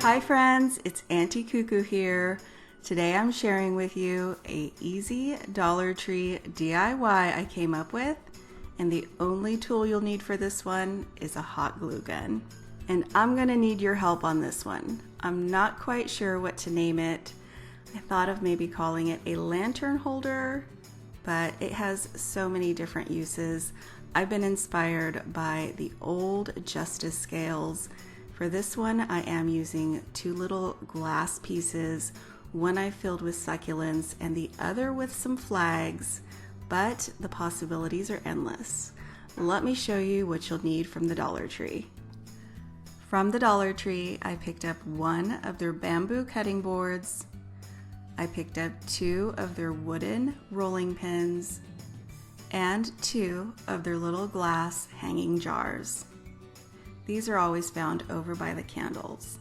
Hi friends, it's Auntie Cuckoo here. Today I'm sharing with you a easy Dollar Tree DIY I came up with, and the only tool you'll need for this one is a hot glue gun. And I'm gonna need your help on this one. I'm not quite sure what to name it. I thought of maybe calling it a lantern holder, but it has so many different uses. I've been inspired by the old Justice scales. For this one, I am using two little glass pieces, one I filled with succulents and the other with some flags, but the possibilities are endless. Let me show you what you'll need from the Dollar Tree. From the Dollar Tree, I picked up one of their bamboo cutting boards. I picked up two of their wooden rolling pins and two of their little glass hanging jars. These are always found over by the candles.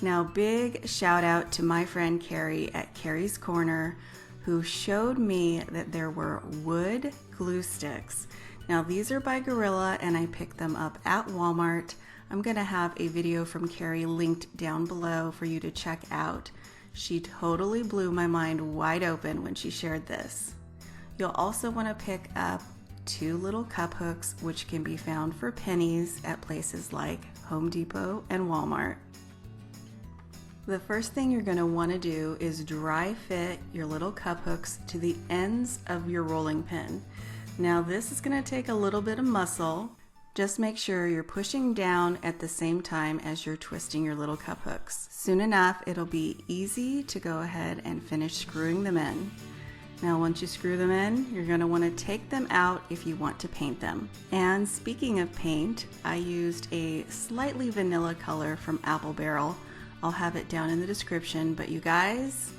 Now, big shout out to my friend Keri at Keri's Corner, who showed me that there were wood glue sticks. Now, these are by Gorilla and I picked them up at Walmart. I'm gonna have a video from Keri linked down below for you to check out. She totally blew my mind wide open when she shared this. You'll also wanna pick up two little cup hooks, which can be found for pennies at places like Home Depot and Walmart. The first thing you're going to want to do is dry fit your little cup hooks to the ends of your rolling pin. Now this is going to take a little bit of muscle. Just make sure you're pushing down at the same time as you're twisting your little cup hooks. Soon enough, it'll be easy to go ahead and finish screwing them in. Now once you screw them in, you're going to want to take them out if you want to paint them. And speaking of paint, I used a slightly vanilla color from Apple Barrel. I'll have it down in the description, but you guys,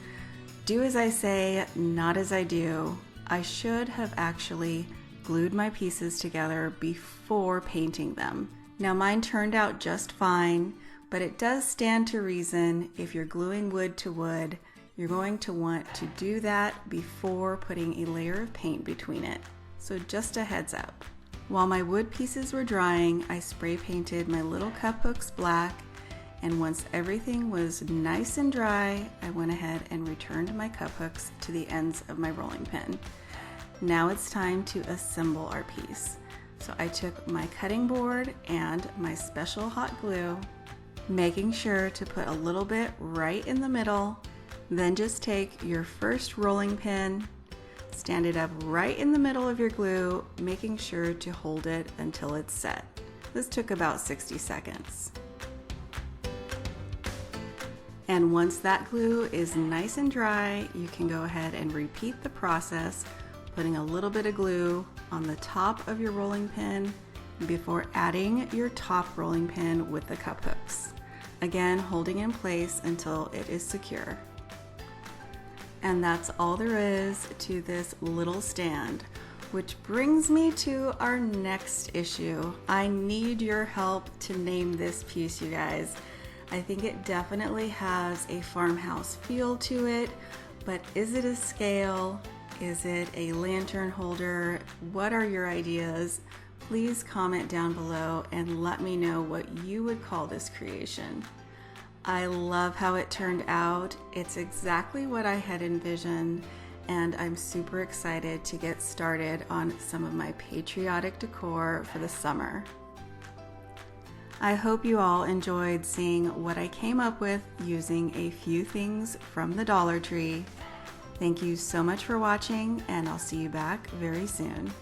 do as I say, not as I do. I should have actually glued my pieces together before painting them. Now mine turned out just fine, but it does stand to reason if you're gluing wood to wood, you're going to want to do that before putting a layer of paint between it. So just a heads up. While my wood pieces were drying, I spray painted my little cup hooks black, and once everything was nice and dry, I went ahead and returned my cup hooks to the ends of my rolling pin. Now it's time to assemble our piece. So I took my cutting board and my special hot glue, making sure to put a little bit right in the middle. Then just take your first rolling pin, stand it up right in the middle of your glue, making sure to hold it until it's set. This took about 60 seconds. And once that glue is nice and dry, you can go ahead and repeat the process, putting a little bit of glue on the top of your rolling pin before adding your top rolling pin with the cup hooks. Again, holding in place until it is secure. And that's all there is to this little stand, which brings me to our next issue. I need your help to name this piece, you guys. I think it definitely has a farmhouse feel to it, but is it a scale? Is it a lantern holder? What are your ideas? Please comment down below and let me know what you would call this creation. I love how it turned out. It's exactly what I had envisioned, and I'm super excited to get started on some of my patriotic decor for the summer. I hope you all enjoyed seeing what I came up with using a few things from the Dollar Tree. Thank you so much for watching, and I'll see you back very soon.